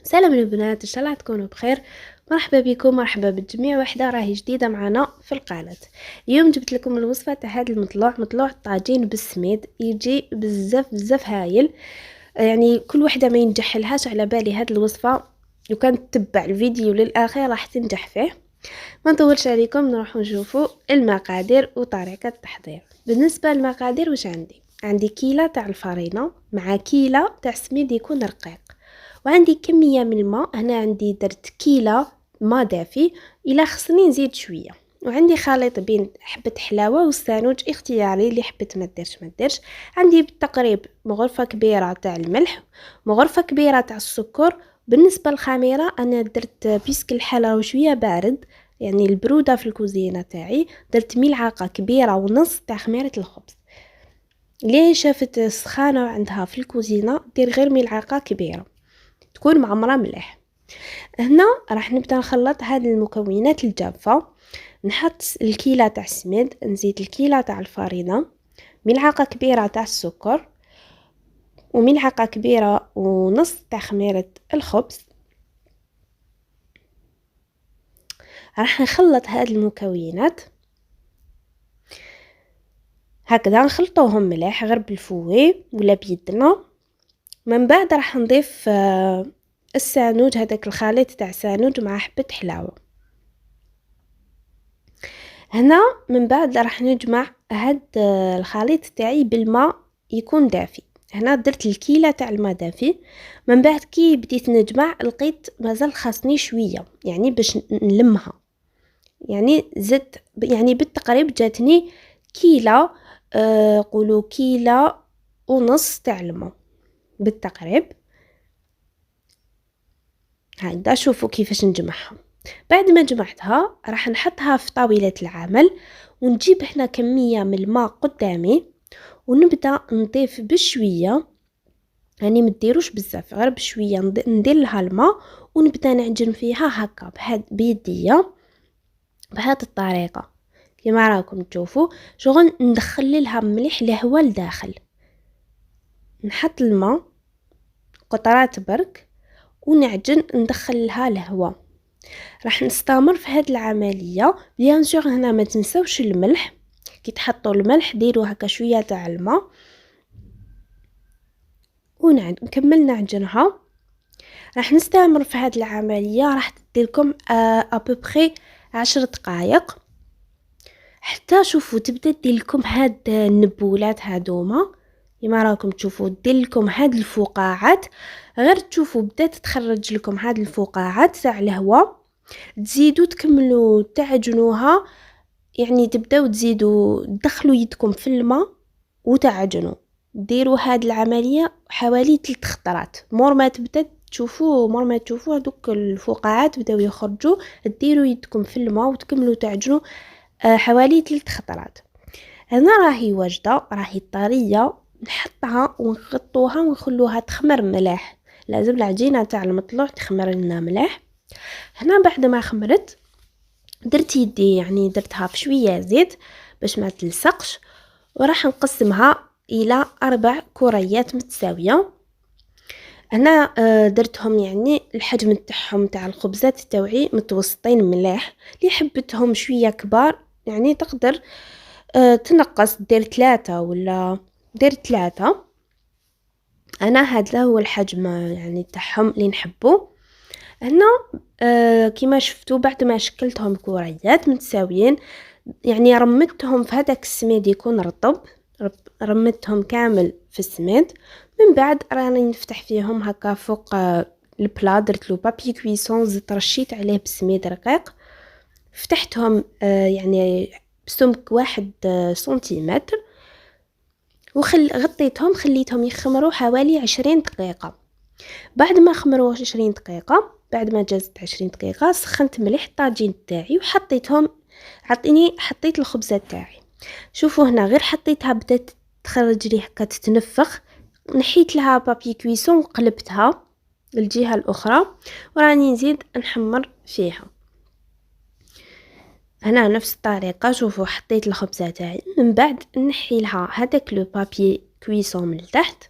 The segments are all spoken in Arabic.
سلام البنات، ان شاء الله تكونوا بخير. مرحبا بكم، مرحبا بالجميع. وحده راهي جديده معنا في القناه. اليوم جبت لكم الوصفه تاع هذا مطلوع الطاجين بالسميد. يجي بزاف هايل، يعني كل وحده ما ينجح لهاش على بالي هذه الوصفه. لو كان تتبع الفيديو للاخير راح تنجح فيه. ما نطولش عليكم، نروح نشوفوا المقادير وطريقه التحضير. بالنسبه للمقادير واش عندي كيلة تاع الفرينه مع كيلة تاع سميد يكون رقيق، وعندي كميه من الماء. هنا عندي درت كيلة ماء دافي، الى خصني نزيد شويه. وعندي خليط بين حبه حلاوه والسانوج اختياري، اللي حبت ما ديرش. عندي بالتقريب مغرفه كبيره تاع الملح، مغرفه كبيره تاع السكر. بالنسبه للخميره انا درت بيسك الحال راهو شويه بارد، يعني البروده في الكوزينه تاعي، درت ملعقه كبيره ونص تاع خميره الخبز. ليه شافت سخانه عندها في الكوزينه دير غير ملعقه كبيره تكون معمره مليح. هنا راح نبدا نخلط هذه المكونات الجافه. نحط الكيلة تاع السميد، نزيد الكيلة تاع الفرينه، ملعقه كبيره تاع السكر، وملعقه كبيره ونص تاع خميره الخبز. راح نخلط هذه المكونات هكذا، نخلطوهم مليح غير بالفوي ولا بيدنا. من بعد راح نضيف السانوج، هذاك الخليط تاع سانوج مع حبه حلاوه. هنا من بعد راح نجمع هاد الخليط تاعي بالماء يكون دافي. هنا درت الكيلة تاع الماء دافي. من بعد كي بديت نجمع لقيت مازال خاصني شويه، يعني باش نلمها، يعني زدت يعني بالتقريب جاتني كيلة، قولوا كيلة ونص تاع الماء بالتقريب. هكذا شوفوا كيفاش نجمعها. بعد ما جمعتها راح نحطها في طاولة العمل، ونجيب هنا كمية من الماء قدامي، ونبدأ نضيف بشوية، يعني مديروش بزاف غير بشوية. ندير لها الماء ونبدأ نعجن فيها هكا بيدية بهذه الطريقة كما راكم تشوفوا. شغل ندخل لها مليح الهواء لداخل، نحط الماء قطرات برك ونعجن ندخل لها الهواء. راح نستمر في هذه العمليه. بيان سور هنا ما تنسوش الملح، كي تحطوا الملح ديروا هكا شويه تاع الماء ونكمل نعجنها. راح نستمر في هذه العمليه، راح تديلكم ابوبري 10 دقائق حتى شوفوا تبدا ديلكم هاد النبولات هادوما كما راكم تشوفوا. ديلكم هاد الفقاعات، غير تشوفوا بدات تخرج لكم هاد الفقاعات تاع الهواء، تزيدوا تكملوا تعجنوها. يعني تبداو تزيدوا تدخلوا يدكم في الماء وتعجنوا. ديروا هاد العمليه حوالي 3 خطرات. مور ما تشوفوا هذوك الفقاعات بداو يخرجوا، ديروا يدكم في الماء وتكملوا تعجنوا حوالي 3 خطرات. هنا راهي واجده، راهي طريه. نحطها ونغطوها ونخلوها تخمر مليح. لازم العجينه تاع المطلوع تخمر لنا مليح. هنا بعد ما خمرت درت يدي، يعني درتها بشويه زيت باش ما تلصقش، وراح نقسمها الى 4 كريات متساويه. انا درتهم يعني الحجم تاعهم تاع الخبزات تاوعي متوسطين مليح. اللي حبتهم شويه كبار يعني تقدر تنقص، دير 3 ولا دير 3. انا هذا هو الحجم يعني تاعهم اللي نحبه. هنا كما شفتوا بعد ما شكلتهم كريات متساويين، يعني رمتهم في هذاك السميد يكون رطب، رمتهم كامل في السميد. من بعد راني نفتح فيهم هكا فوق البلا، درت له بابي كويسون، زدت رشيت عليه بسميد رقيق، فتحتهم يعني بسمك 1 سنتيمتر، غطيتهم خليتهم يخمروا حوالي 20 دقيقة. بعد ما خمروا 20 دقيقة، بعد ما جازت 20 دقيقة، سخنت مليح الطاجين تاعي وحطيتهم. حطيت الخبزة تاعي. شوفوا هنا غير حطيتها بدات تخرج لي هكا تتنفخ، نحيت لها بابي كويسون وقلبتها الجهة الأخرى، وراني نزيد نحمر فيها. هنا نفس الطريقة. شوفوا حطيت الخبزة تاعي، من بعد نحي لها هذاك لو بابي كويسون من تحت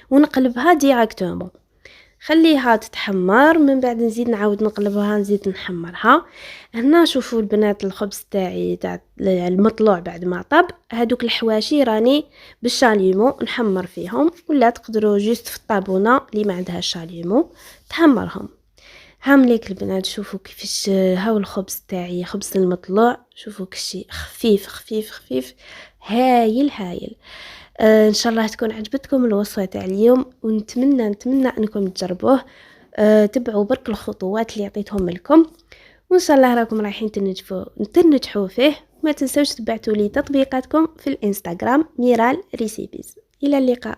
ونقلبها ديراكتومون. خليها تتحمر، من بعد نزيد نعاود نقلبها، نزيد نحمرها. هنا شوفوا البنات الخبز تاعي تاع المطلوع بعد ما طاب، هادوك الحواشي راني بالشاليمو نحمر فيهم، ولا تقدروا جوست في الطابونه اللي ما عندها شاليمو تحمرهم. هامليك البنات شوفوا كيفاش هاو الخبز تاعي، خبز المطلوع، شوفوا كشي خفيف خفيف خفيف، هايل هايل. ان شاء الله تكون عجبتكم الوصفه تاع اليوم، ونتمنى انكم تجربوه. تبعوا برك الخطوات اللي عطيتهم لكم، وان شاء الله راكم رايحين تنجحوا فيه. ما تنسوش تبعتوا لي تطبيقاتكم في الانستغرام ميرال ريسيبيز. الى اللقاء.